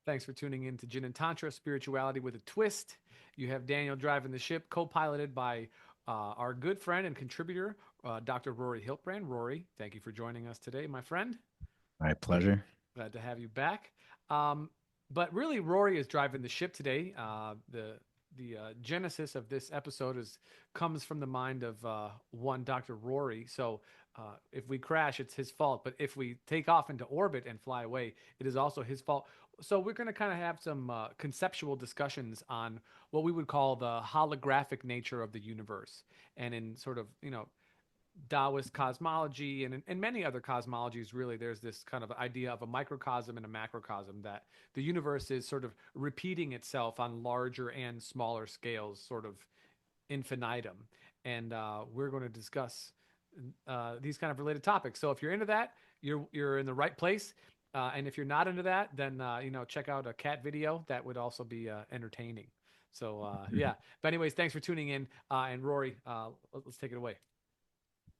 Thanks for tuning in to Gin and Tantra, Spirituality with a Twist. You have Daniel driving the ship, co piloted by our good friend and contributor, Dr. Rory Hiltbrand. Rory, thank you for joining us today, my friend. My pleasure. Glad to have you back. Um, but really, Rory is driving the ship today. The genesis of this episode is comes from the mind of one Dr. Rory. So if we crash, it's his fault. But if we take off into orbit and fly away, it is also his fault. So we're going to kind of have some conceptual discussions on what we would call the holographic nature of the universe, and in sort of Taoist cosmology and many other cosmologies, really, there's this kind of idea of a microcosm and a macrocosm, that the universe is sort of repeating itself on larger and smaller scales, sort of infinitum. And we're going to discuss these kind of related topics. So if you're into that, you're in the right place. And if you're not into that, then check out a cat video. That would also be entertaining. So yeah. But anyways, thanks for tuning in. And Rory, let's take it away.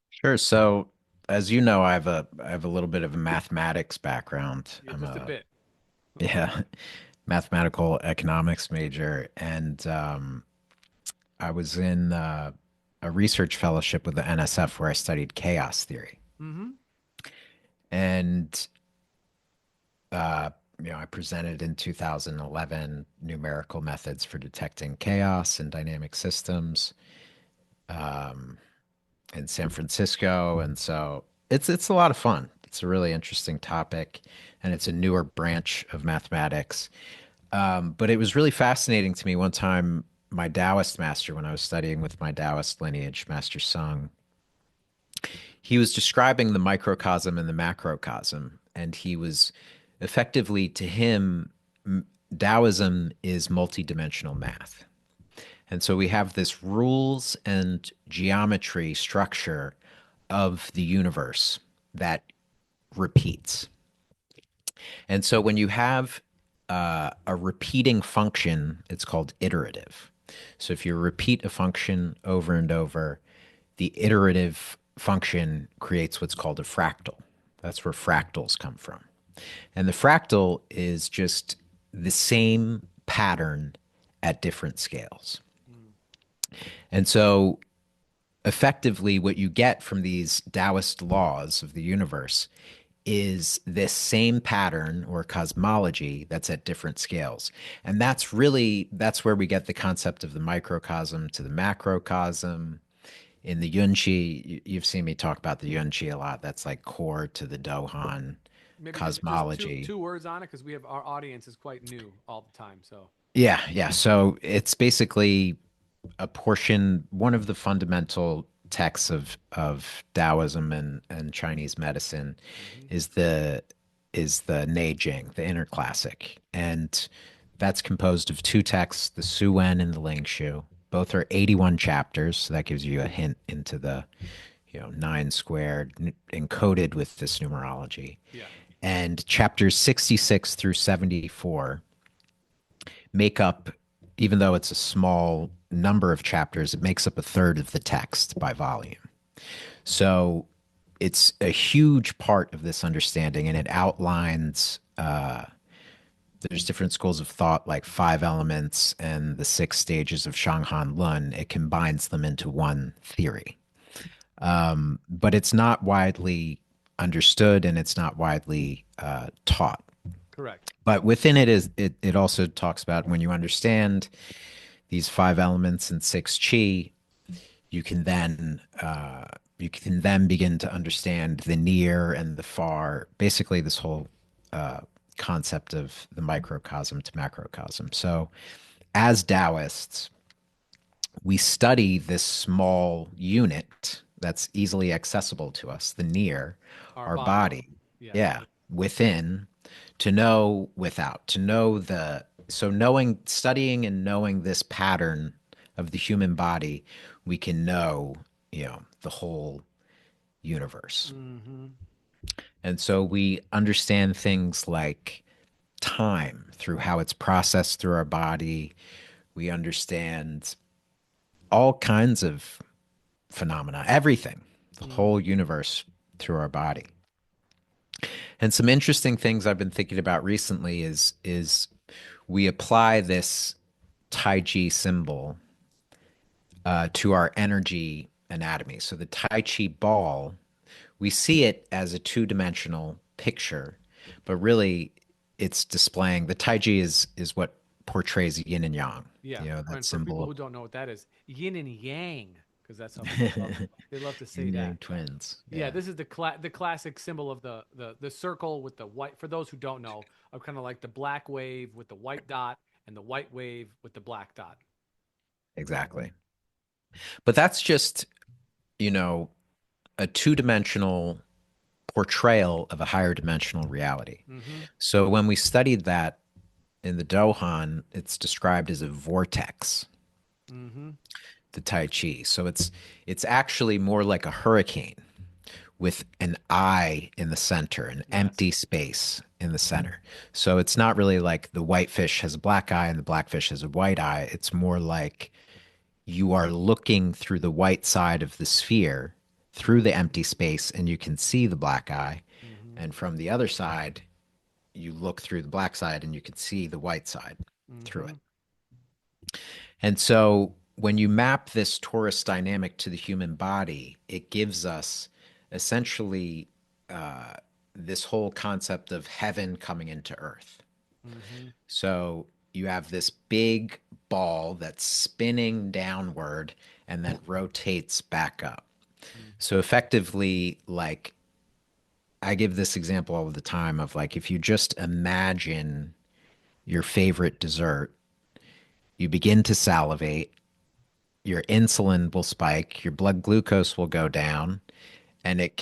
Sure. So, as you know, I have a little bit of a mathematics background. Yeah, I'm just a a bit. yeah, mathematical economics major, and I was in a research fellowship with the NSF where I studied chaos theory. Mm-hmm. And uh, I presented in 2011 numerical methods for detecting chaos in dynamic systems um, in San Francisco, and so it's a lot of fun. It's a really interesting topic, and it's a newer branch of mathematics. But it was really fascinating to me one time. My Taoist master, when I was studying with my Taoist lineage, Master Sung, he was describing the microcosm and the macrocosm, and he was effectively, to him, Taoism is multidimensional math. And so we have this rules and geometry structure of the universe that repeats. And so when you have a repeating function, it's called iterative. So if you repeat a function over and over, the iterative function creates what's called a fractal. That's where fractals come from. And the fractal is just the same pattern at different scales. Mm. And so effectively, what you get from these Taoist laws of the universe is this same pattern or cosmology that's at different scales. And that's where we get the concept of the microcosm to the macrocosm. In the Yunchi, you've seen me talk about the Yunchi a lot. That's like core to the Dohan Maybe just cosmology. two words on it, because we have our audience is quite new all the time. So Yeah, yeah. So it's basically a portion, one of the fundamental texts of Taoism and Chinese medicine hmm is the Neijing, the inner classic, and that's composed of two texts, the Su Wen and the Ling Shu. Both are 81 chapters, so that gives you a hint into the nine squared encoded with this numerology. yeah. And chapters 66 through 74 make up, even though it's a small number of chapters, it makes up a third of the text by volume. So it's a huge part of this understanding, and it outlines. There's different schools of thought, like five elements and the six stages of Shanghan Lun. It combines them into one theory, but it's not widely understood, and it's not widely taught. Correct. But within it is it also talks about when you understand these five elements and six chi, you can then begin to understand the near and the far. Basically, this whole uh, concept of the microcosm to macrocosm. So, as Taoists, we study this small unit that's easily accessible to us, the near, Our our body. body. Yeah. Yeah, within, to know without, to know the, so knowing, studying and knowing this pattern of the human body, we can know, the whole universe. hmm And so we understand things like time through how it's processed through our body. We understand all kinds of phenomena, everything, the whole hmm universe through our body. And some interesting things I've been thinking about recently is we apply this Tai Chi symbol to our energy anatomy. So the Tai Chi ball, we see it as a two-dimensional picture, but really it's displaying the Tai Chi is what portrays yin and yang. Yeah. You know, that And for symbol people of who don't know what that is, yin and yang, because that's how people love they love to say yin that. yang twins. Yeah, Yeah, this is the classic symbol of the circle with the white. For those who don't know, of kind of like the black wave with the white dot and the white wave with the black dot. exactly. But that's just, you know, a two-dimensional portrayal of a higher dimensional reality. Mm-hmm. So when we studied that in the Dohan, it's described as a vortex, Mm-hmm. the Tai Chi. So it's actually more like a hurricane with an eye in the center, an Yes. empty space in the center. So it's not really like the white fish has a black eye and the black fish has a white eye. It's more like you are looking through the white side of the sphere through the empty space and you can see the black eye. Mm-hmm. And from the other side, you look through the black side and you can see the white side through Mm-hmm. it. And so when you map this torus dynamic to the human body, it gives us essentially uh, this whole concept of heaven coming into earth. Mm-hmm. So you have this big ball that's spinning downward and then rotates back up. So effectively, like I give this example all the time of like if you just imagine your favorite dessert, you begin to salivate, your insulin will spike, your blood glucose will go down, and it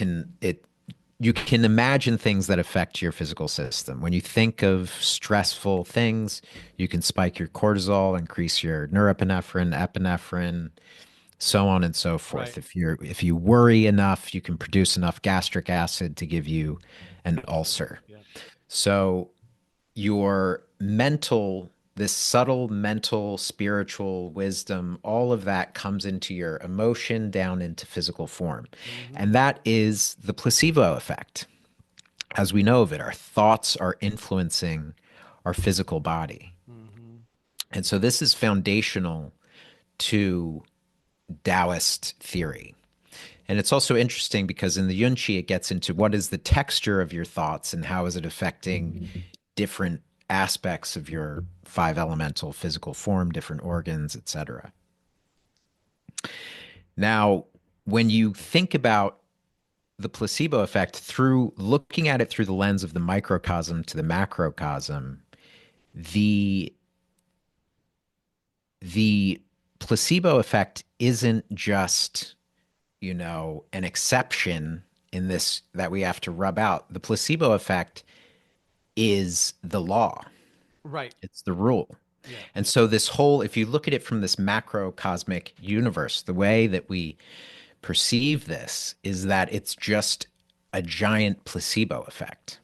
you can imagine things that affect your physical system. When you think of stressful things, you can spike your cortisol, increase your norepinephrine, epinephrine, so on and so Right. forth. If you worry enough, you can produce enough gastric acid to give you an ulcer. Yeah. So your mental, this subtle mental, spiritual wisdom, all of that comes into your emotion down into physical form. Mm-hmm. And that is the placebo effect. As we know of it, our thoughts are influencing our physical body. Mm-hmm. And so this is foundational to Taoist theory. And it's also interesting because in the Yunchi, it gets into what is the texture of your thoughts and how is it affecting different aspects of your five elemental physical form, different organs, etc. Now, when you think about the placebo effect through looking at it through the lens of the microcosm to the macrocosm, the the placebo effect isn't just, you know, an exception in this that we have to rub out. The placebo effect is the law. Right. It's the rule. Yeah. And so this whole, if you look at it from this macrocosmic universe, the way that we perceive this is that it's just a giant placebo effect.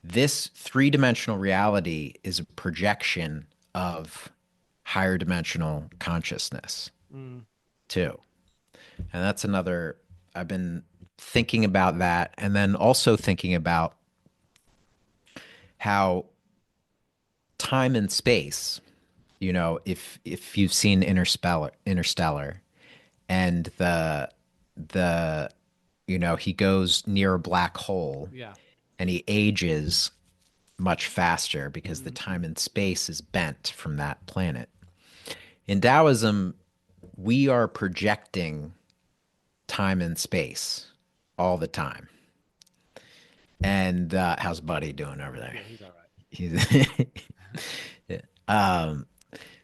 This three-dimensional reality is a projection of higher dimensional consciousness Mm. too. And that's another, I've been thinking about that and then also thinking about how time and space, you know, if you've seen Interstellar and the you know, he goes near a black hole Yeah. and he ages much faster because the Mm-hmm. time and space is bent from that planet. In Taoism, we are projecting time and space all the time. And how's Buddy doing over there? Yeah, he's all right. He's um,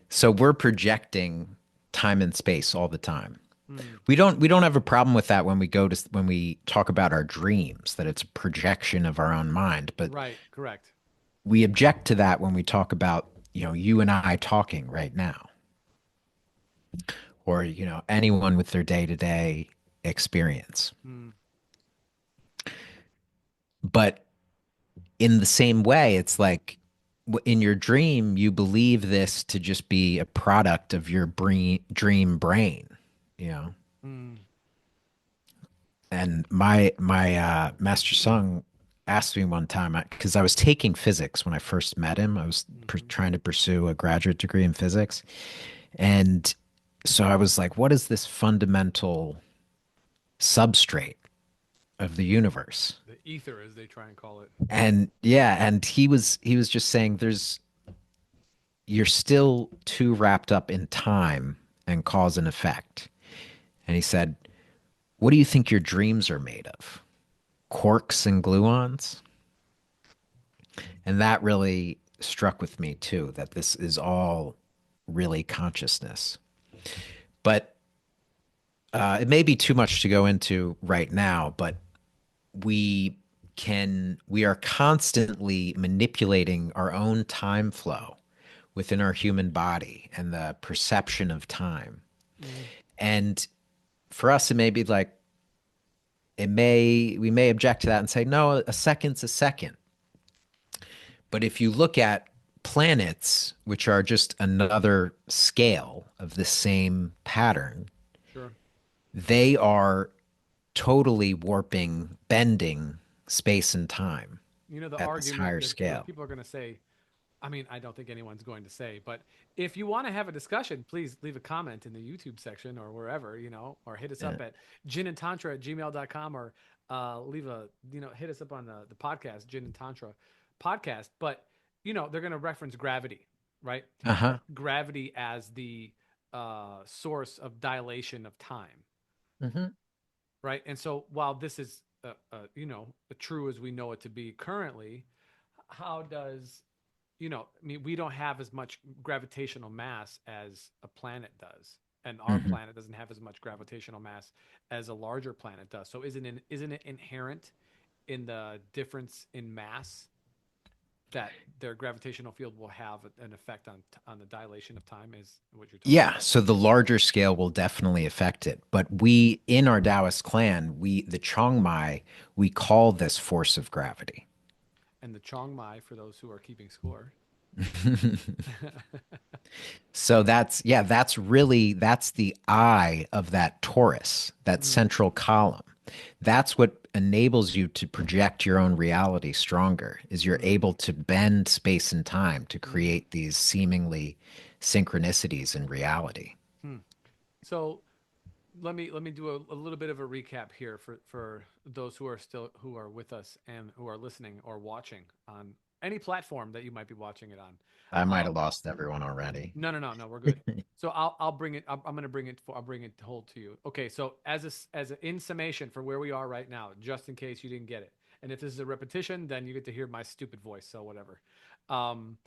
so we're projecting time and space all the time. Mm. We don't have a problem with that when we go to when we talk about our dreams, that it's a projection of our own mind. But Right. Correct. we object to that when we talk about, you know, you and I talking right now, or, you know, anyone with their day-to-day experience. Mm. But in the same way, it's like in your dream, you believe this to just be a product of your dream brain, you know. Mm. And my Master Sung asked me one time because I was taking physics when I first met him. I was Mm-hmm. trying to pursue a graduate degree in physics. And so I was like, what is this fundamental substrate of the universe? The ether, as they try and call it. And yeah, and he was just saying you're still too wrapped up in time and cause and effect. And he said, what do you think your dreams are made of? Quarks and gluons? And that really struck with me too, that this is all really consciousness. But it may be too much to go into right now, but we are constantly manipulating our own time flow within our human body and the perception of time. Mm, And for us, it may be like, we may object to that and say, no, a second's a second. But if you look at planets, which are just another scale of the same pattern, sure. they are totally warping, bending space and time The at this argument higher that scale. people are going to say, I mean, I don't think anyone's going to say, but if you want to have a discussion, please leave a comment in the YouTube section or wherever, or hit us Yeah. up at ginandtantra@gmail.com or leave hit us up on the podcast, Gin and Tantra podcast. But, they're going to reference gravity, right? Uh-huh. Gravity as the source of dilation of time, Hmm. right? And so while this is, true as we know it to be currently, how does I mean, we don't have as much gravitational mass as a planet does, and our Hmm. planet doesn't have as much gravitational mass as a larger planet does. So, isn't it inherent in the difference in mass that their gravitational field will have an effect on the dilation of time? Is what you're talking Yeah, about? so the larger scale will definitely affect it. But we, in our Taoist clan, the Chong Mai, we call this force of gravity. And the Chong Mai, for those who are keeping score. So that's the eye of that torus, that Mm, central column. That's what enables you to project your own reality stronger, is you're mm, able to bend space and time to mm, create these seemingly synchronicities in reality. mm. So let me do a little bit of a recap here for those who are with us and who are listening or watching on any platform that you might be watching it on. I might have Um, lost everyone already. no, we're good. So I'll bring it. I'm going to bring it. I'll bring it whole to you. Okay. So in summation for where we are right now, just in case you didn't get it, and if this is a repetition, then you get to hear my stupid voice. So whatever. Um,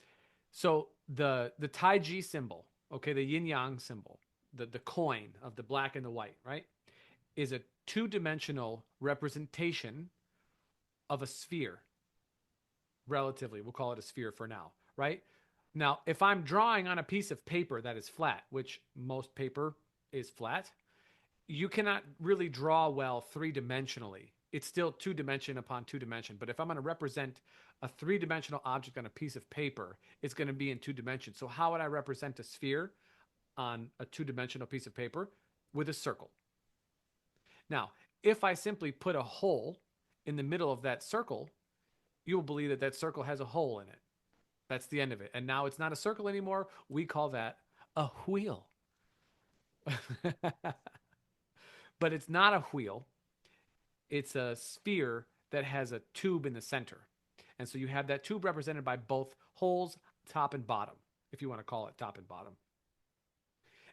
so the Tai Chi symbol, okay, the yin yang symbol, the coin of the black and the white, right, is a two-dimensional representation of a sphere. Relatively, we'll call it a sphere for now, right? Now, if I'm drawing on a piece of paper that is flat, which most paper is flat, you cannot really draw well three-dimensionally. It's still two-dimension upon two-dimension. But if I'm going to represent a three-dimensional object on a piece of paper, it's going to be in two dimensions. So how would I represent a sphere on a two-dimensional piece of paper? With a circle. Now, if I simply put a hole in the middle of that circle, you will believe that that circle has a hole in it. That's the end of it. And now it's not a circle anymore. We call that a wheel. But it's not a wheel. It's a sphere that has a tube in the center. And so you have that tube represented by both holes, top and bottom, if you want to call it top and bottom.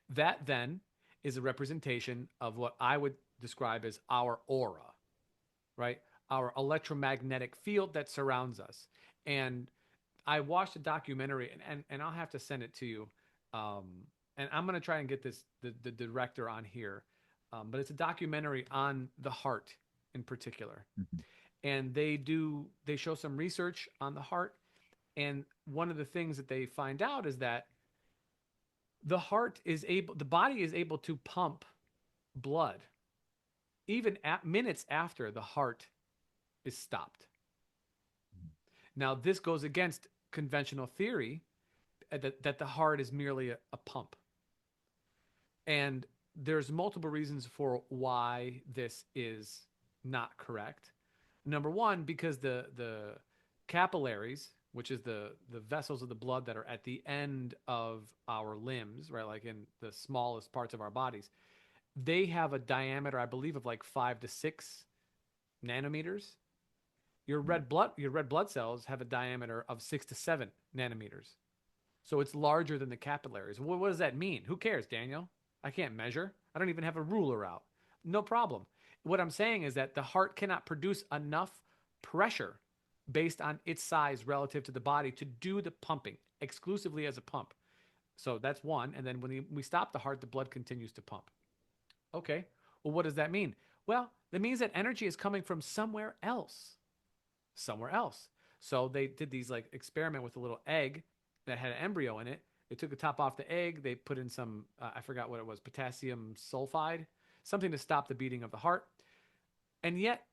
That then is a representation of what I would describe as our aura, right? Our electromagnetic field that surrounds us. And I watched a documentary, and I'll have to send it to you. Um, and I'm going to try and get the director on here. But it's a documentary on the heart in particular. Mhm. And they show some research on the heart. And one of the things that they find out is that the body is able to pump blood even at minutes after the heart is stopped. Now, this goes against conventional theory that the heart is merely a pump. And there's multiple reasons for why this is not correct. Number one, because the capillaries, which is the vessels of the blood that are at the end of our limbs, right, like in the smallest parts of our bodies, they have a diameter, I believe, of like 5 to 6 nanometers. Your red blood cells have a diameter of 6 to 7 nanometers. So it's larger than the capillaries. What does that mean? Who cares, Daniel? I can't measure. I don't even have a ruler out. No problem. What I'm saying is that the heart cannot produce enough pressure based on its size relative to the body to do the pumping exclusively as a pump. So that's one. And then when we stop the heart, the blood continues to pump. Okay. Well, what does that mean? Well, that means that energy is coming from somewhere else. Somewhere else. So they did these like experiment with a little egg that had an embryo in it. They took the top off the egg. They put in some, I forgot what it was, potassium sulfide, something to stop the beating of the heart. And yet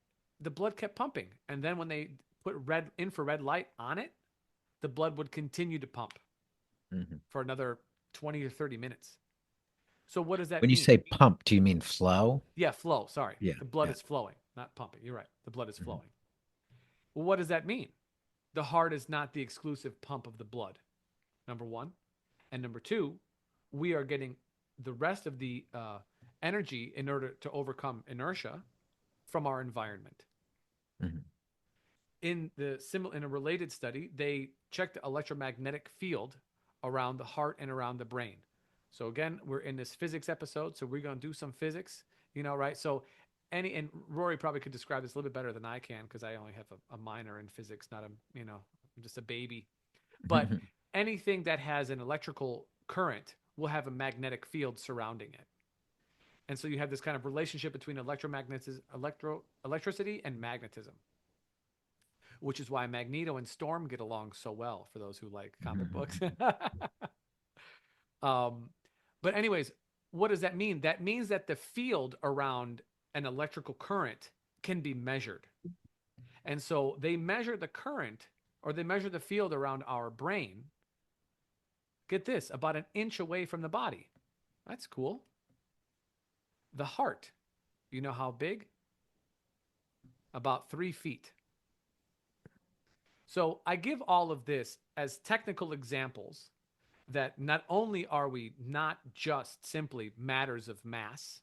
the blood kept pumping. And then when they put red infrared light on it, the blood would continue to pump Hmm. for another 20 or 30 minutes. So what does that When you mean? say pump, do you mean flow? Yeah, flow. Sorry. Yeah, The blood yeah. is flowing, not pumping. You're right. The blood is Mhm. flowing. Well, what does that mean? The heart is not the exclusive pump of the blood, number one. And number two, we are getting the rest of the energy in order to overcome inertia from our environment. Mhm. In a related study, they checked the electromagnetic field around the heart and around the brain. So again, we're in this physics episode, so we're going to do some physics, right? So and Rory probably could describe this a little bit better than I can because I only have a minor in physics, not I'm just a baby. But anything that has an electrical current will have a magnetic field surrounding it. And so you have this kind of relationship between electricity and magnetism, which is why Magneto and Storm get along so well for those who like comic books. um, but anyways, what does that mean? That means that the field around an electrical current can be measured. And so they measure the current or they measure the field around our brain. Get this, about an inch away from the body. That's cool. The heart, you know how big? About 3 feet. So I give all of this as technical examples that not only are we not just simply matters of mass,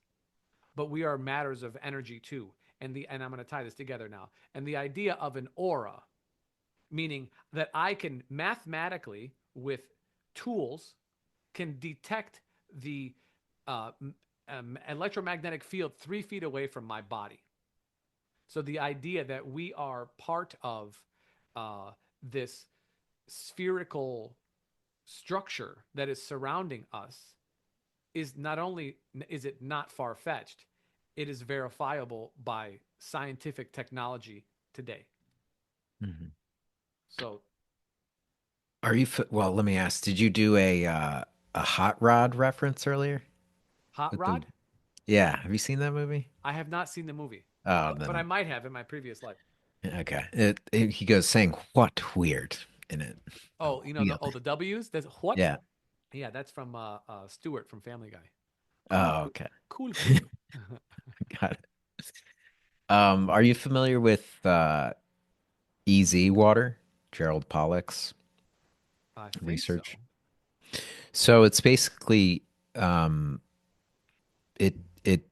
but we are matters of energy too. And I'm going to tie this together now. And the idea of an aura, meaning that I can mathematically with tools can detect the uh, electromagnetic field 3 feet away from my body. So the idea that we are part of uh, this spherical structure that is surrounding us is not only is it not far fetched, it is verifiable by scientific technology today. Mhm. So Well, let me ask, did you do a hot rod reference earlier? Hot With the Rod, Yeah, have you seen that movie? I have not seen the movie, Oh, but I then might have in my previous life. okay. He goes saying what weird in it. Oh, you know Weird. the W's. That's what? Yeah. Yeah, that's from Stewart from Family Guy. Cool, Oh, cool, okay. cool, cool. Got it. Are you familiar with EZ water? Gerald Pollack's I think research. so. So it's basically um it it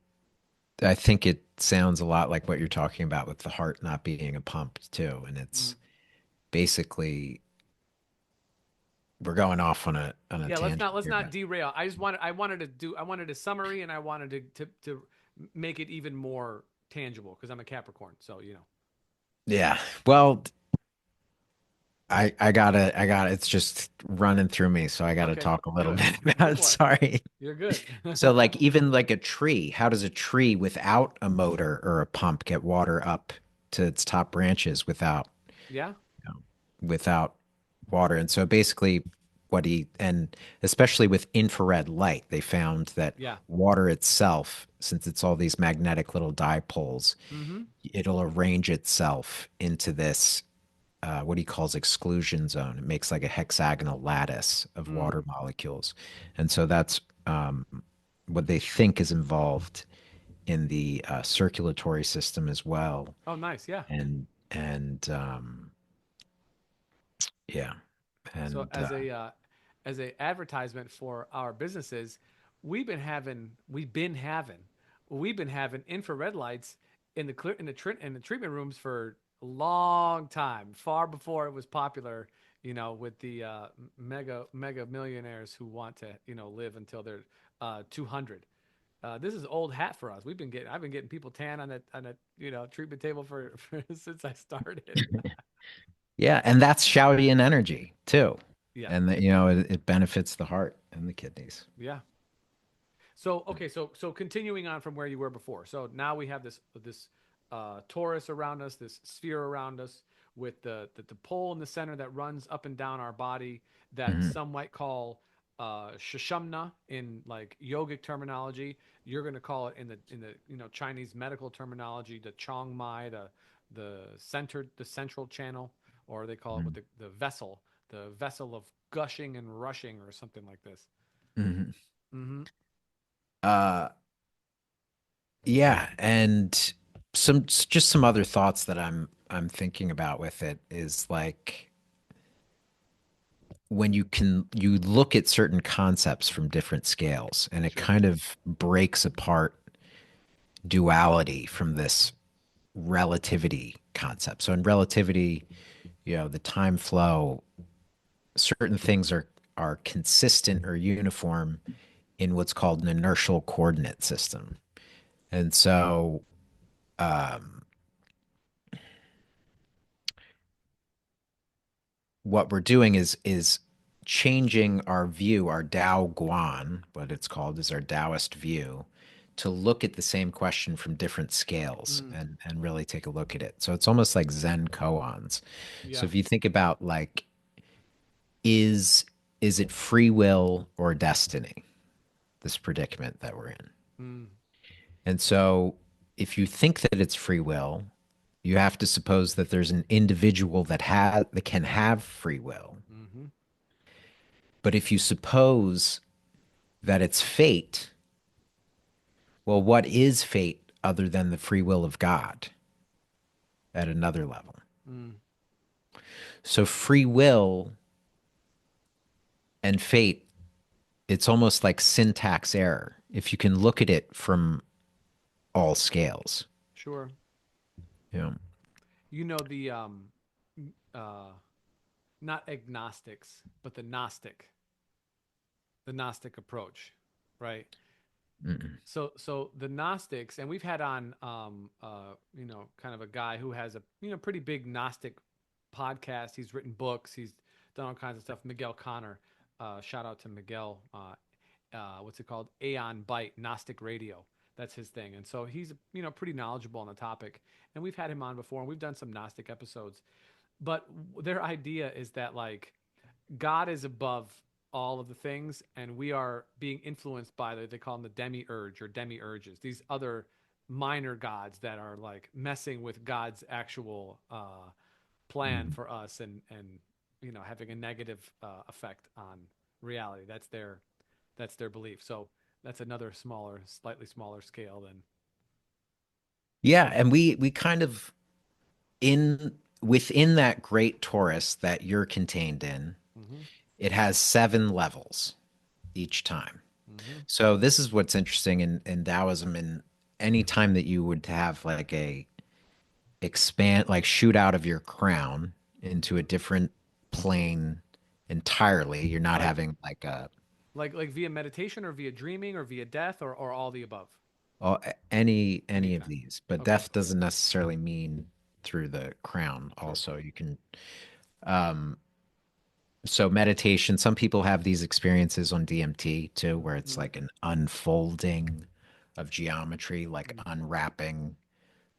I think it sounds a lot like what you're talking about with the heart not being a pump too. And Mm. it's basically we're going off on a Yeah, let's tangent not let's here, not but derail. I wanted a summary and I wanted to make it even more tangible because I'm a Capricorn. So yeah. Well, I gotta it's just running through me, so I gotta Okay, talk a little good. bit Go about it. for it. Sorry. You're good. So like even like a tree, how does a tree without a motor or a pump get water up to its top branches Yeah, you know, without water? And so basically and especially with infrared light, they found that yeah. water itself, since it's all these magnetic little dipoles, Mm-hmm. it'll arrange itself into this what he calls exclusion zone. It makes like a hexagonal lattice of Mm. water molecules. And so that's what they think is involved in the circulatory system as well. Oh, nice. Yeah. And yeah, So and as a advertisement for our businesses, we've been having infrared lights in the in the treatment rooms for a long time, far before it was popular. You know, with the mega millionaires who want to live until they're 200. This is old hat for us. I've been getting people tan on a treatment table for since I started. yeah, and that's Shaolian energy too, Yeah, and that you know it benefits the heart and the kidneys. yeah. So okay, so continuing on from where you were before. So now we have this torus around us, this sphere around us, with the pole in the center that runs up and down our body, that Mhm, some might call shushamna in like yogic terminology. You're going to call it in the Chinese medical terminology, the Chong Mai, the central channel, or they call it with mhm, the vessel of gushing and rushing, or something like this. mhm. Mm-hmm. Uh, yeah, and just some other thoughts that I'm thinking about with it is like when you look at certain concepts from different scales, and it Sure. kind of breaks apart duality from this relativity concept. So in relativity, you know, the time flow, certain things are consistent or uniform in what's called an inertial coordinate system. And so what we're doing is changing our view, our Dao Guan, what it's called is our Taoist view, to look at the same question from different scales Mm, and really take a look at it. So it's almost like Zen koans. So yeah. if you think about like is is it free will or destiny, this predicament that we're in? Mm, And so if you think that it's free will, you have to suppose that there's an individual that can have free will. mm-hmm. But if you suppose that it's fate, well, what is fate other than the free will of God at another level? Mm, So free will and fate, it's almost like syntax error if you can look at it from all scales. sure. You know, You know the uh not agnostics, but the Gnostic approach, right? mm, So the Gnostics, and we've had on kind of a guy who has a pretty big Gnostic podcast. He's written books. He's done all kinds of stuff. Miguel Connor, shout out to Miguel. What's it called? Aeon Byte Gnostic Radio. That's his thing, and so he's pretty knowledgeable on the topic. And we've had him on before, and we've done some Gnostic episodes. But their idea is that like God is above all of the things, and we are being influenced by they call them the demiurge or demiurges, these other minor gods that are like messing with God's actual plan mm. for us, and having a negative effect on reality. That's their belief. So that's another slightly smaller scale than. Yeah, and we kind of in within that great torus that you're contained in, Mm-hmm, it has 7 levels each time. mm-hmm, So this is what's interesting in Taoism. And any time that you would have like a expand, like shoot out of your crown into a mm-hmm. different plane entirely, you're not Like having like a like via meditation, or via dreaming, or via death, or all the above. any of Anytime. these. But Okay. death doesn't necessarily mean through the crown. Sure. Also, you can. So meditation, some people have these experiences on DMT too, where it's Mm, like an unfolding of geometry, like mm, unwrapping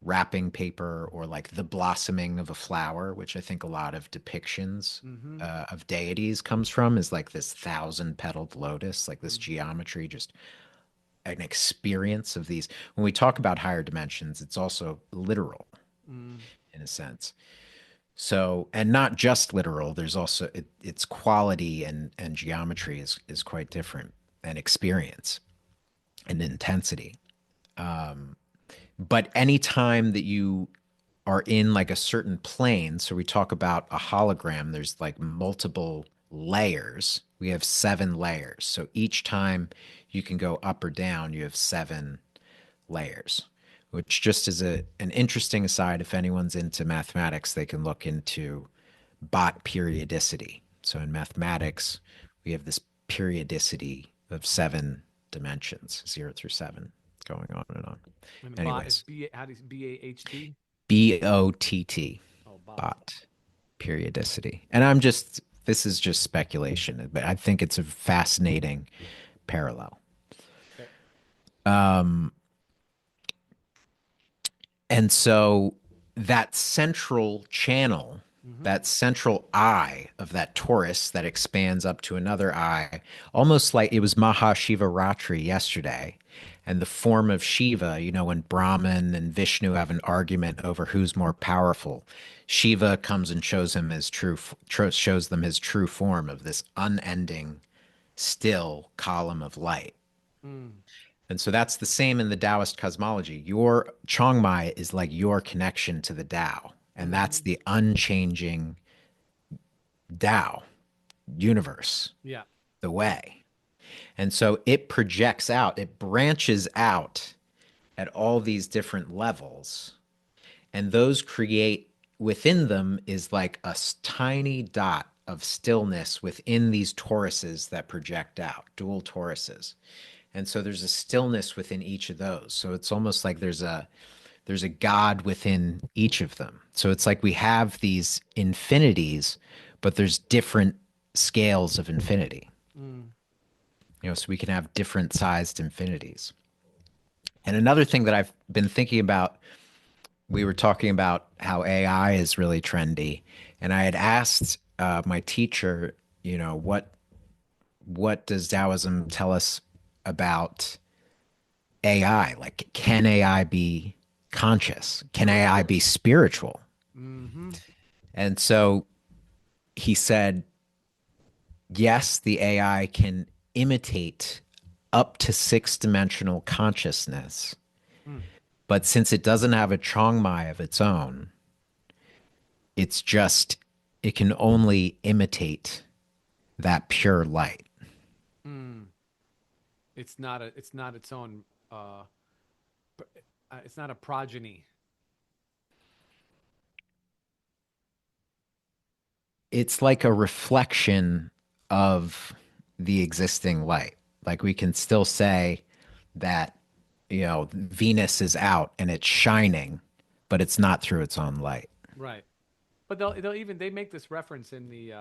wrapping paper, or like the blossoming of a flower, which I think a lot of depictions mm-hmm, of deities comes from, is like this thousand petaled lotus, like this mm, geometry, just an experience of these. When we talk about higher dimensions, it's also literal mm, in a sense. So, and not just literal, there's also its quality and geometry is quite different, and experience and intensity. But anytime that you are in like a certain plane, so we talk about a hologram, there's like multiple layers. We have 7 layers. So each time you can go up or down, you have 7 layers, which just is an interesting aside. If anyone's into mathematics, they can look into bot periodicity. So in mathematics, we have this periodicity of 7 dimensions, 0 through 7, going on and on. And bot is Anyways, B. How do you BAHT? BOTT, Oh, bot. bot periodicity. And I'm just, this is just speculation, but I think it's a fascinating parallel. Okay. And so that central channel, Mm-hmm. that central eye of that torus that expands up to another eye, almost like it was Mahashivaratri yesterday. And the form of Shiva, when Brahman and Vishnu have an argument over who's more powerful, Shiva comes and shows them his true form of this unending, still column of light. Mm. And so that's the same in the Taoist cosmology. Your Chongmai is like your connection to the Tao, and Mm-hmm. that's the unchanging Tao universe, Yeah. the way. And so it projects out, it branches out at all these different levels, and those create within them is like a tiny dot of stillness within these toruses that project out, dual toruses. And so there's a stillness within each of those. So it's almost like there's a God within each of them. So it's like we have these infinities, but there's different scales of infinity. Mm. So we can have different sized infinities. And another thing that I've been thinking about, we were talking about how AI is really trendy, and I had asked my teacher, what does Taoism tell us about AI? Like, can AI be conscious? Can AI be spiritual? Mm-hmm. And so he said, yes, the AI can imitate up to 6 dimensional consciousness. Mm. But since it doesn't have a Chongmai of its own, it's just, it can only imitate that pure light. Mm. It's not its own. It's not a progeny. It's like a reflection of the existing light. Like we can still say that, Venus is out and it's shining, but it's not through its own light. Right. But they make this reference in the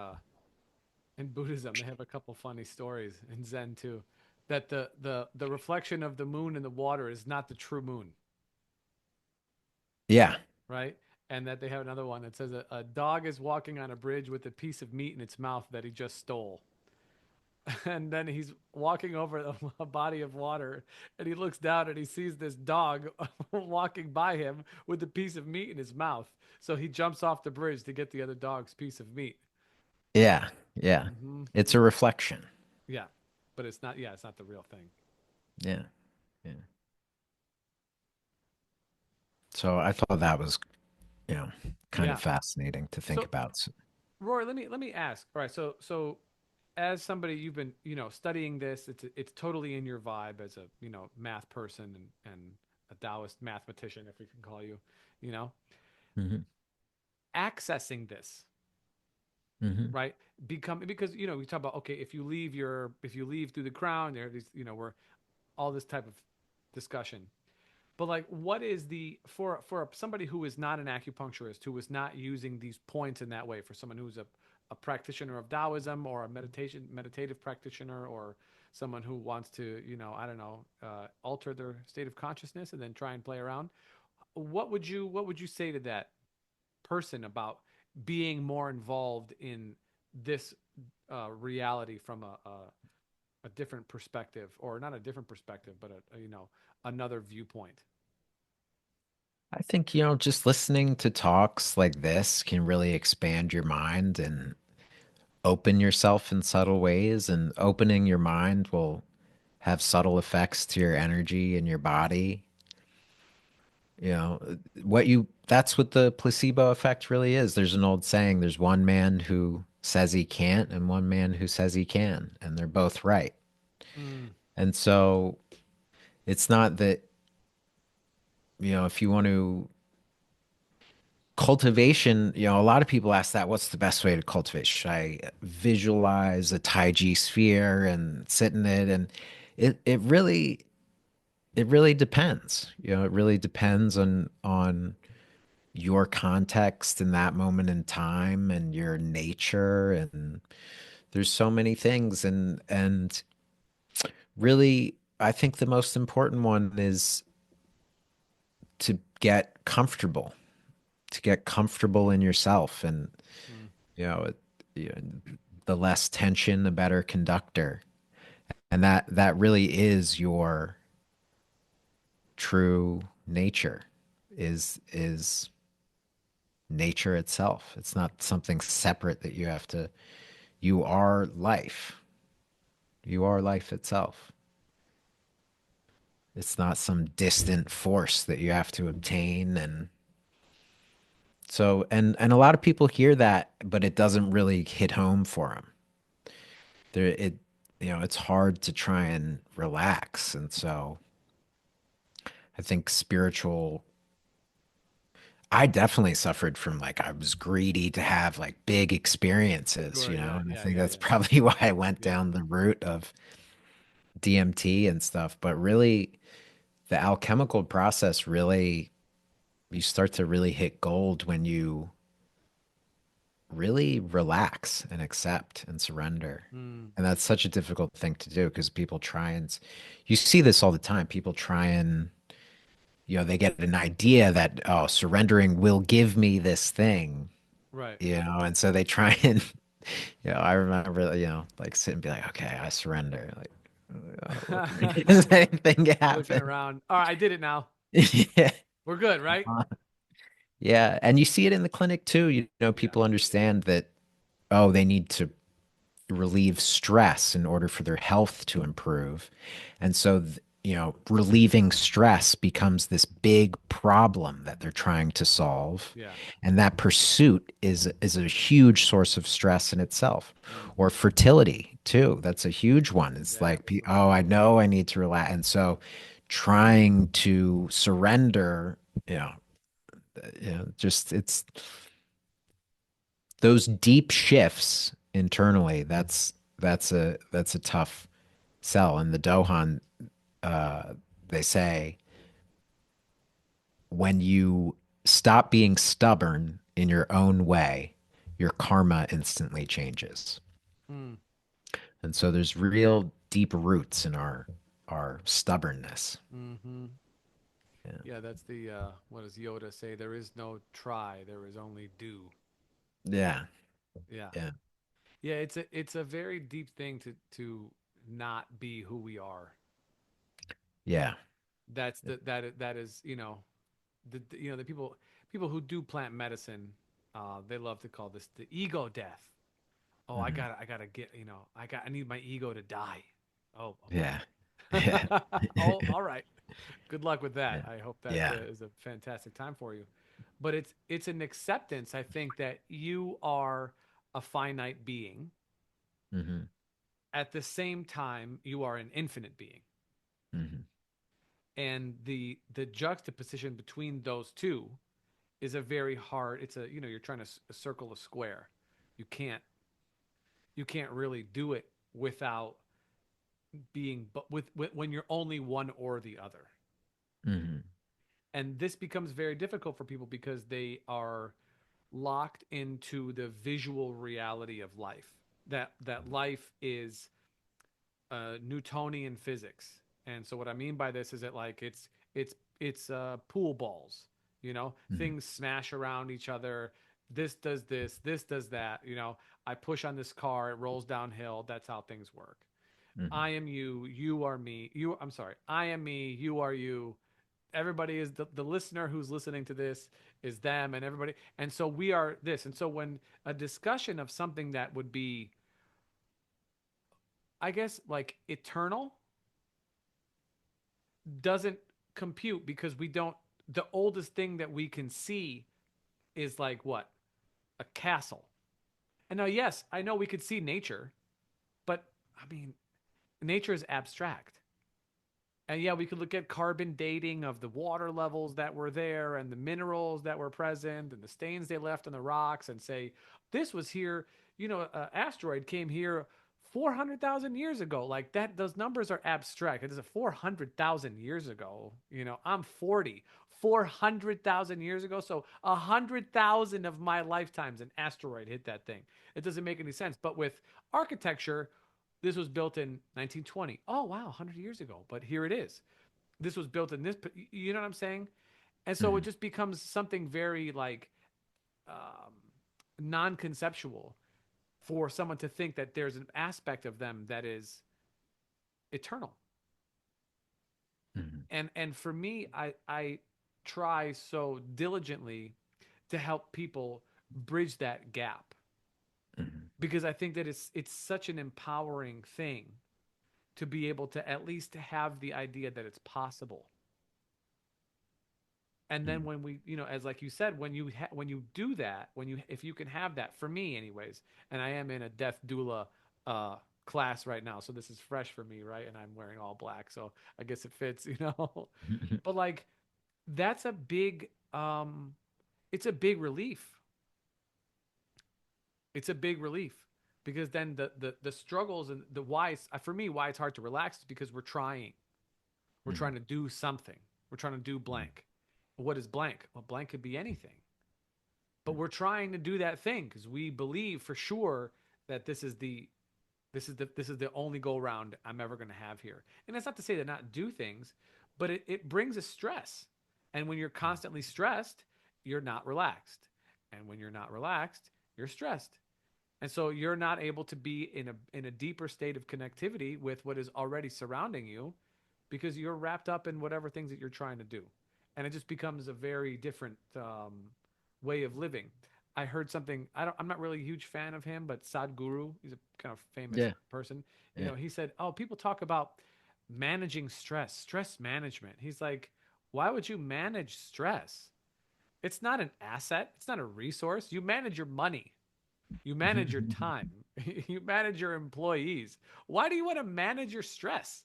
in Buddhism. They have a couple funny stories in Zen too, that the reflection of the moon in the water is not the true moon, Yeah. right? And that they have another one that says a dog is walking on a bridge with a piece of meat in its mouth that he just stole. And then he's walking over a body of water and he looks down and he sees this dog walking by him with a piece of meat in his mouth. So he jumps off the bridge to get the other dog's piece of meat. Yeah. Yeah. Hmm. It's a reflection. Yeah. But it's not, yeah, it's not the real thing. Yeah. Yeah. So I thought that was, you know, kind of Yeah. fascinating to think So about. Rory, let me ask. All right, so as somebody you've been, studying this, it's totally in your vibe as a, math person and a Taoist mathematician, if we can call you, you know, Hmm. accessing this, Hmm. right? Become because we talk about, okay, if you leave through the crown, there these, we're all this type of discussion. But like, what is the for somebody who is not an acupuncturist, who is not using these points in that way, for someone who's a practitioner of Taoism or a meditative practitioner, or someone who wants to, I don't know, alter their state of consciousness and then try and play around. What would you say to that person about being more involved in this reality from a different perspective, or not a different perspective, but another viewpoint? I think, just listening to talks like this can really expand your mind and open yourself in subtle ways. And opening your mind will have subtle effects to your energy and your body. You know, that's what the placebo effect really is. There's an old saying, there's one man who says he can't and one man who says he can, and they're both right. Mm, And so it's not that, if you want to cultivation, a lot of people ask that, what's the best way to cultivate? Should I visualize a Tai sphere and sit in it? And it really depends. It really depends on your context in that moment in time and your nature, and there's so many things, and really I think the most important one is to get comfortable, in yourself, and mm, you know, it, you know, the less tension, the better conductor. And that really is your true nature, is nature itself. It's not something separate that you are life. You are life itself. It's not some distant force that you have to obtain. And so, and a lot of people hear that, but it doesn't really hit home for them. It's hard to try and relax. And so I think I definitely suffered from, like, I was greedy to have like big experiences, sure. Yeah. and I Yeah. think Yeah. that's Yeah. probably why I went Yeah. down the route of DMT and stuff. But really, the alchemical process, really, you start to really hit gold when you really relax and accept and surrender. Mm, And that's such a difficult thing to do because people try and, you see this all the time. People try and, they get an idea that, oh, surrendering will give me this thing, right. and so they try and, I remember, like sit and be like, okay, I surrender. Like, does anything Looking happen? around. All right. I did it now. Yeah. We're good, right? Yeah. And you see it in the clinic too. Yeah. People understand that, oh, they need to relieve stress in order for their health to improve. And so, relieving stress becomes this big problem that they're trying to solve. Yeah. And that pursuit is a huge source of stress in itself. Or Hmm. fertility, too. That's a huge one. It's Yeah. like, oh, I know I need to relax. And so trying to surrender, you know, just those deep shifts internally. That's a tough sell. And the Dohan, uh, they say, when you stop being stubborn in your own way, your karma instantly changes. Mm, And so there's real deep roots in our stubbornness. hmm. Yeah. Yeah. That's the, what does Yoda say? There is no try. There is only do. Yeah. Yeah. Yeah. Yeah. It's a very deep thing to not be who we are. Yeah. That is, the people who do plant medicine, they love to call this the ego death. Oh, I Mhm. gotta, I gotta get, I need my ego to die. Oh, Yeah. Yeah. okay. Oh, all right. Good luck with that. Yeah. I hope that Yeah. is a fantastic time for you. But it's an acceptance, I think, that you are a finite being. Hmm. At the same time, you are an infinite being, Hmm. and the juxtaposition between those two is a very hard. It's a, you're trying to circle a square. You can't you can't really do it without being, but with when you're only one or the other. Hmm. And this becomes very difficult for people because they are locked into the visual reality of life. That life is Newtonian physics. And so what I mean by this is that, like, it's pool balls. Hmm. Things smash around each other. This does this. This does that. I push on this car. It rolls downhill. That's how things work. Hmm. I am you. You are me. I'm sorry. I am me. You are you. Everybody is the listener who's listening to this is them, and everybody. And so we are this. And so when a discussion of something that would be, I guess, like eternal doesn't compute because we don't. the oldest thing that we can see is like what? A castle. And now, yes, I know we could see nature, but I mean, nature is abstract. And yeah, we could look at carbon dating of the water levels that were there and the minerals that were present and the stains they left on the rocks and say, this was here, an asteroid came here 400,000 years ago. Like that, those numbers are abstract. It is a 400,000 years ago. I'm 40. 400,000 years ago. So 100,000 of my lifetimes, an asteroid hit that thing. It doesn't make any sense. But with architecture, this was built in 1920. Oh, wow, 100 years ago. But here it is. This was built in this, you know what I'm saying? And so it Mhm. just becomes something very like um, non conceptual for someone to think that there's an aspect of them that is eternal. Mhm. And for me, I try so diligently to help people bridge that gap Mhm. because I think that it's such an empowering thing to be able to at least have the idea that it's possible. And then Mhm. when we, as like you said, when you do that, when you if you can have that, for me anyways, and I am in a death doula uh class right now, so this is fresh for me, right? And I'm wearing all black, so I guess it fits, But like that's a big it's a big relief. It's a big relief because then the struggles and the why for me why it's hard to relax is because we're trying Mhm. to do something. We're trying to do Mhm. blank. What is blank? Well, blank could be anything. But we're trying to do that thing because we believe for sure that this is the only go round I'm ever going to have here. And that's not to say to not do things, but it brings a stress. And when you're constantly stressed, you're not relaxed. And when you're not relaxed, you're stressed. And so you're not able to be in a deeper state of connectivity with what is already surrounding you because you're wrapped up in whatever things that you're trying to do. And it just becomes a very different way of living. I heard something. I'm not really a huge fan of him, but Sadhguru, he's a kind of famous Yeah. person. Yeah. He said, "Oh, people talk about managing stress, stress management." He's like, "Why would you manage stress? It's not an asset. It's not a resource. You manage your money. You manage your time. You manage your employees. Why do you want to manage your stress?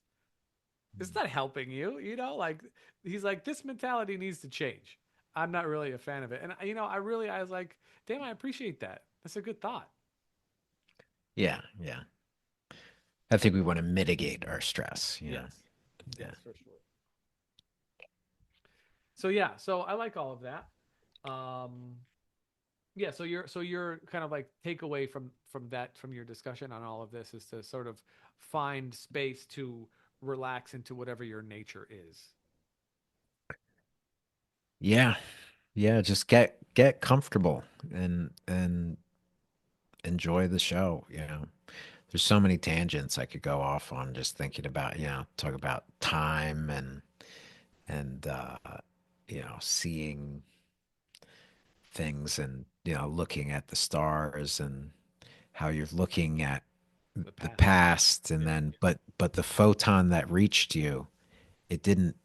It's not helping you, like he's like this mentality needs to change. I'm not really a fan of it. And I was like, damn, I appreciate that. That's a good thought. Yeah. Yeah. I think we want to mitigate our stress, you know. Yes. Yeah. Yes, for sure. So yeah, so I like all of that. Um yeah, so you're kind of like takeaway from your discussion on all of this is to sort of find space to relax into whatever your nature is. Yeah. Yeah, just get comfortable and enjoy the show, you know. There's so many tangents I could go off on just thinking about, talk about time and seeing things and looking at the stars and how you're looking at The the past. past and Yeah. then but the photon that reached you, it didn't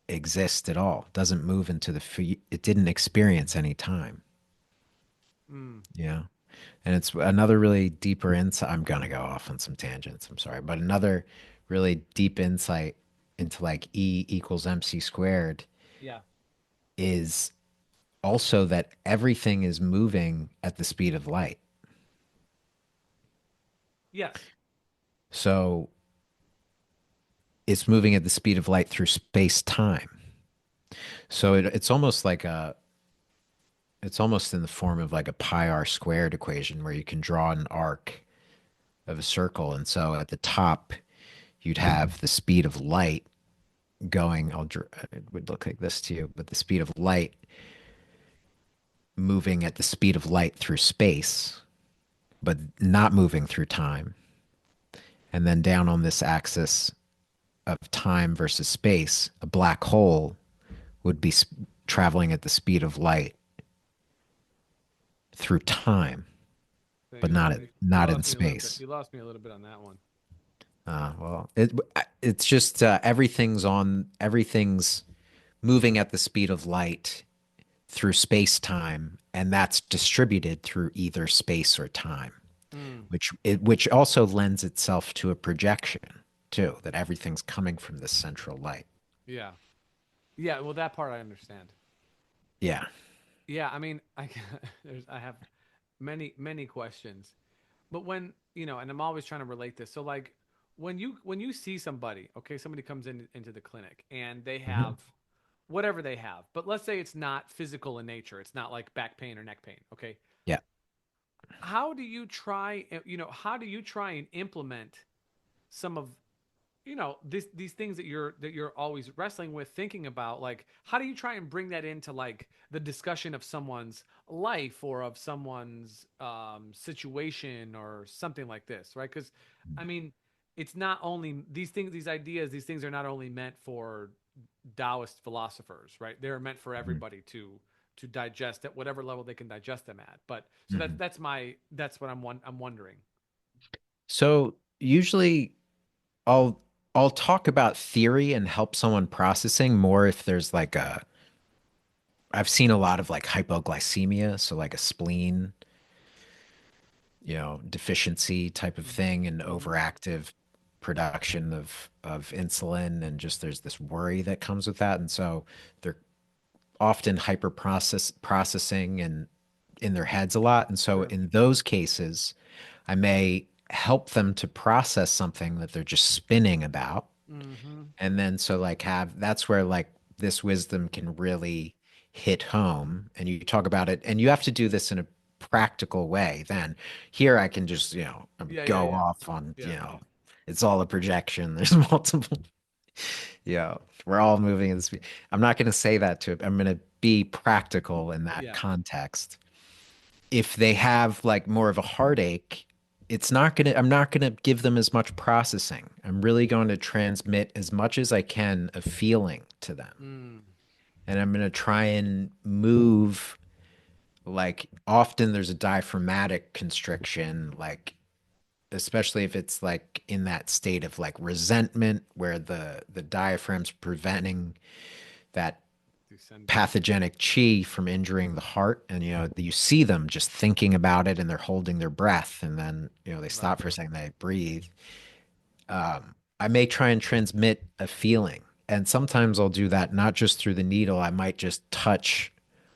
exist at all. Doesn't move into it didn't experience any time. Mm. Yeah. And it's another really deeper insight. I'm gonna go off on some tangents, I'm sorry, but another really deep insight into like E equals MC squared Yeah. is also that everything is moving at the speed of light. Yes. So it's moving at the speed of light through space time. So it's almost in the form of like a pi r squared equation where you can draw an arc of a circle. And so at the top, you'd have the speed of light going, it would look like this to you, but the speed of light moving at the speed of light through space, but not moving through time. And then down on this axis of time versus space, a black hole would be traveling at the speed of light through time, So but you lost me. You not in lost me a little bit. space. You lost me a little bit on that one. Well, it's just everything's moving at the speed of light through space time, and that's distributed through either space or time, Mm, which also lends itself to a projection too, that everything's coming from this central light. yeah. Yeah, well, that part I understand. Yeah. Yeah, I mean, I have many questions. But when, and I'm always trying to relate this. So like when you see somebody, okay, somebody comes into the clinic and they Mhm. have whatever they have. But let's say it's not physical in nature. It's not like back pain or neck pain, okay? Yeah. How do you try and implement some of these things that you're always wrestling with, thinking about, like how do you try and bring that into like the discussion of someone's life or of someone's situation or something like this, right? Because I mean, it's not only these things are not only meant for Taoist philosophers, right? They're meant for Mhm. everybody to digest at whatever level they can digest them at. But so Mhm. that's what I'm wondering. So usually I'll I'll talk about theory and help someone processing more if there's like a I've seen a lot of like hypoglycemia, so like a spleen, deficiency type of Mm-hmm. thing and Mm-hmm. overactive production of insulin and just there's this worry that comes with that. And so they're often processing and in their heads a lot. And so Sure. in those cases, I may help them to process something that they're just spinning about. Mm-hmm. And then so like have that's where like this wisdom can really hit home and you talk about it and you have to do this in a practical way. Then here I can just, Yeah, yeah, go yeah. off on, Yeah. it's all a projection. There's multiple, yeah, we're all moving in the speed. I'm not going to say that to it. I'm going to be practical in that Yeah. context. If they have like more of a heartache, I'm not gonna give them as much processing. I'm really going to transmit as much as I can of feeling to them. Mm. And I'm gonna try and move like often there's a diaphragmatic constriction, like especially if it's like in that state of like resentment where the diaphragm's preventing that Descending. pathogenic chi from injuring the heart. And you see them just thinking about it and they're holding their breath and then they Right. stop for a second, they breathe. I may try and transmit a feeling, and sometimes I'll do that not just through the needle. I might just touch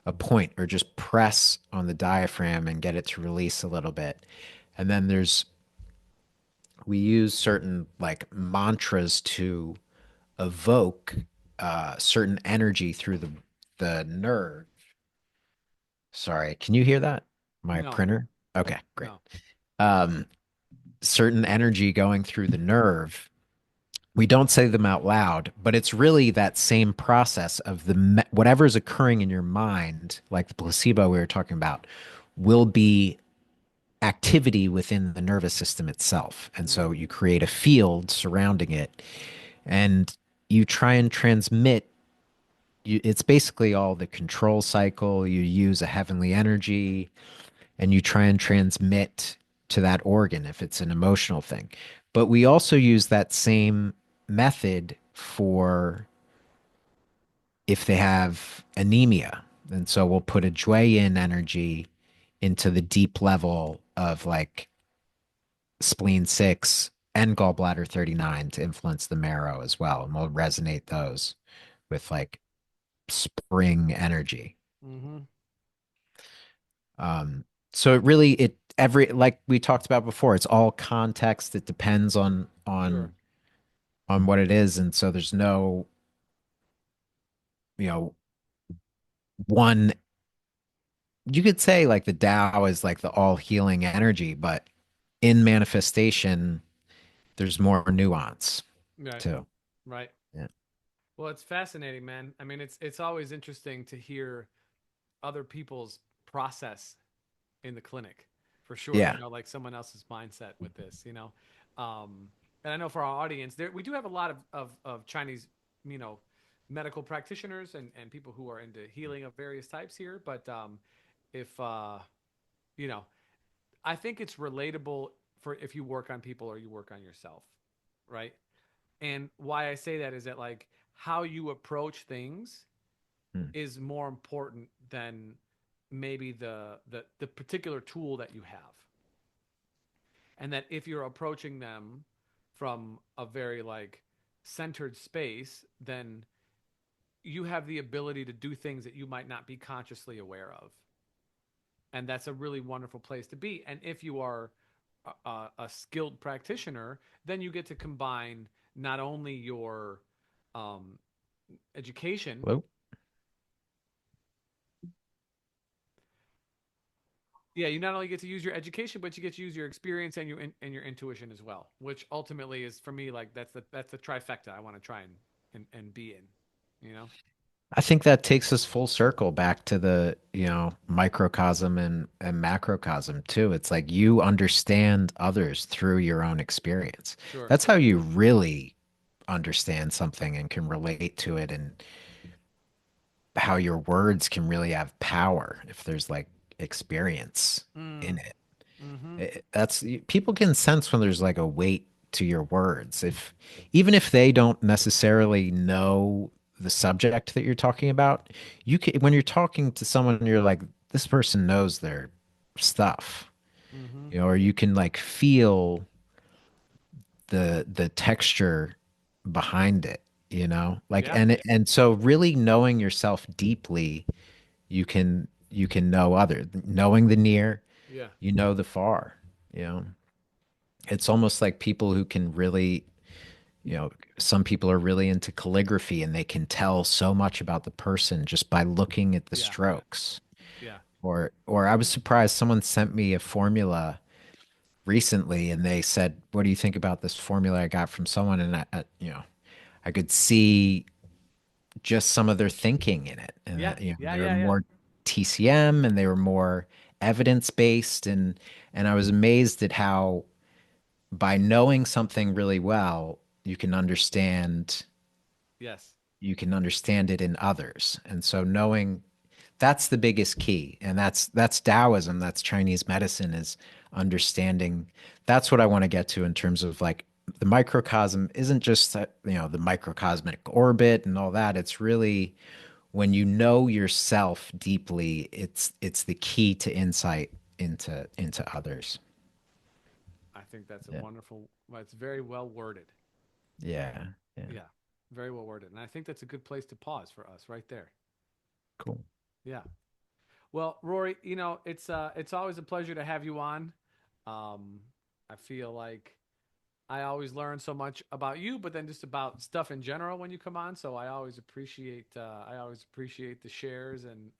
a point or just press on the diaphragm and get it to release a little bit. And then we use certain like mantras to evoke certain energy through the nerve. Sorry, can you hear that? My No, printer? Okay, great. no. Um, certain energy going through the nerve. We don't say them out loud, but it's really that same process of whatever's occurring in your mind, like the placebo we were talking about, will be activity within the nervous system itself. And so Mm. you create a field surrounding it and you try and transmit it's basically all the control cycle. You use a heavenly energy and you try and transmit to that organ if it's an emotional thing. But we also use that same method for if they have anemia. And so we'll put a Jue in energy into the deep level of like spleen 6 and gallbladder 39 to influence the marrow as well. And we'll resonate those with like spring energy. Mm-hmm. Um, so it really it every like we talked about before, it's all context. It depends on Sure. what it is, and so there's no you know one. You could say like the Tao is like the all healing energy, but in manifestation, there's more nuance Right. too. Right. Yeah, Well, it's fascinating, man. I mean, it's always interesting to hear other people's process in the clinic, for sure. yeah, Like someone else's mindset with this. Um, and I know for our audience, there we do have a lot of Chinese, you know, medical practitioners and people who are into healing of various types here. But if you know, I think it's relatable for if you work on people or you work on yourself, right? And why I say that is that like how you approach things. Hmm. is more important than maybe the particular tool that you have. And that if you're approaching them from a very like centered space, then you have the ability to do things that you might not be consciously aware of. And that's a really wonderful place to be. And if you are a skilled practitioner, then you get to combine not only your um, education. Hello? Yeah, you not only get to use your education, but you get to use your experience and your intuition as well, which ultimately is for me like that's the trifecta I want to try and be in, you know. I think that takes us full circle back to the, microcosm and macrocosm too. It's like you understand others through your own experience. Sure. That's how you really understand something and can relate to it, and how your words can really have power if there's like experience Mm. in it. Mm-hmm. That's people can sense when there's like a weight to your words. If even if they don't necessarily know the subject that you're talking about, you can when you're talking to someone, you're like, this person knows their stuff, Mm-hmm. or you can like feel the texture behind it, like Yeah. and so really knowing yourself deeply, you can know other knowing the near, Yeah. the far, you know. It's almost like people who can really, you know, some people are really into calligraphy and they can tell so much about the person just by looking at the Yeah. strokes. Yeah. Or I was surprised someone sent me a formula recently and they said, "What do you think about this formula I got from someone?" And I could see just some of their thinking in it. And Yeah. Yeah. they were Yeah. Yeah. more TCM and they were more evidence based, and I was amazed at how by knowing something really well, Yes. you can understand it in others. And so knowing that's the biggest key. And that's Taoism, that's Chinese medicine, is understanding. That's what I want to get to in terms of like the microcosm isn't just the microcosmic orbit and all that. It's really when you know yourself deeply, it's the key to insight into others. I think that's a Yeah. wonderful. Well, it's very well worded. Yeah. Yeah. Yeah. Very well worded. And I think that's a good place to pause for us right there. Cool. Yeah. Well, Rory, it's always a pleasure to have you on. I feel like I always learn so much about you, but then just about stuff in general when you come on. So I always appreciate the shares and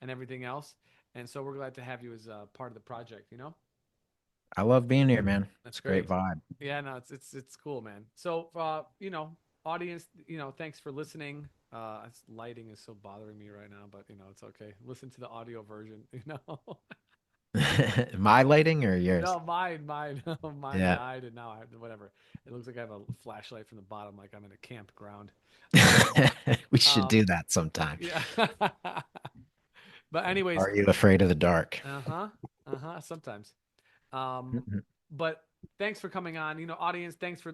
everything else. And so we're glad to have you as a part of the project. You know, I love being here, man. that's It's a great great. vibe. Yeah, no, it's cool, man. So, audience, thanks for listening. Lighting is so bothering me right now, but it's okay. Listen to the audio version. My lighting or yours? No, mine, mine Yeah. died, and now whatever. It looks like I have a flashlight from the bottom, like I'm in a campground. Um, We should um, do that sometime. yeah. But anyways, Are you afraid of the dark? uh-huh, sometimes. Um, Mhm. but thanks for coming on. Audience, thanks for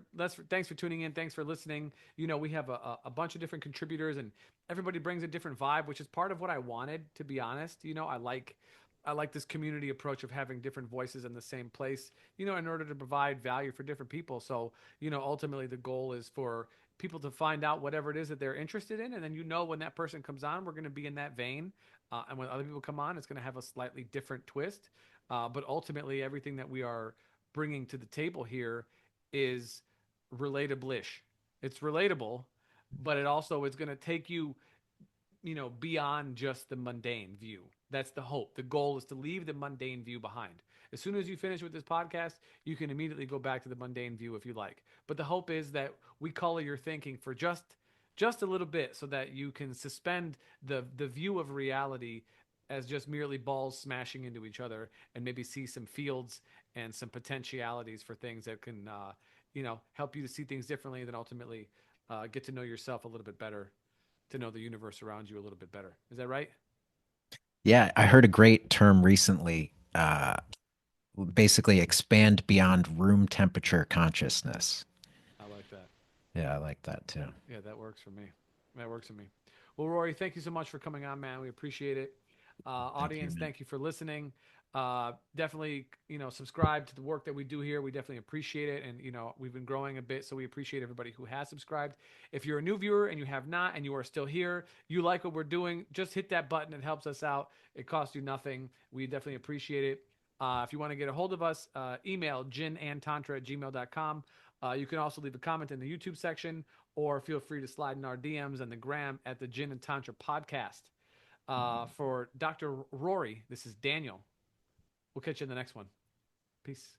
tuning in. Thanks for listening. We have a bunch of different contributors, and everybody brings a different vibe, which is part of what I wanted. To be honest, I like this community approach of having different voices in the same place. In order to provide value for different people. So ultimately the goal is for people to find out whatever it is that they're interested in, and then when that person comes on, we're going to be in that vein. And when other people come on, it's going to have a slightly different twist. But ultimately, everything that we are bringing to the table here is relatable-ish. It's relatable, but it also is going to take you, beyond just the mundane view. That's the hope. The goal is to leave the mundane view behind. As soon as you finish with this podcast, you can immediately go back to the mundane view if you like. But the hope is that we color your thinking for just a little bit so that you can suspend the view of reality as just merely balls smashing into each other and maybe see some fields and some potentialities for things that can help you to see things differently and then ultimately get to know yourself a little bit better, to know the universe around you a little bit better. Is that right? Yeah, I heard a great term recently. Basically, expand beyond room temperature consciousness. I like that. Yeah, I like that too. Yeah, that works for me. That works for me. Well, Rory, thank you so much for coming on, man. We appreciate it. Thank you, Audience, man. thank you for listening. Definitely, subscribe to the work that we do here. We definitely appreciate it. And, we've been growing a bit, so we appreciate everybody who has subscribed. If you're a new viewer and you have not, and you are still here, you like what we're doing, just hit that button. It helps us out. It costs you nothing. We definitely appreciate it. If you want to get a hold of us, email ginandtantra@gmail.com. You can also leave a comment in the YouTube section, or feel free to slide in our DMs and the gram at the Gin and Tantra podcast. For Dr. Rory, this is Daniel. We'll catch you in the next one. Peace.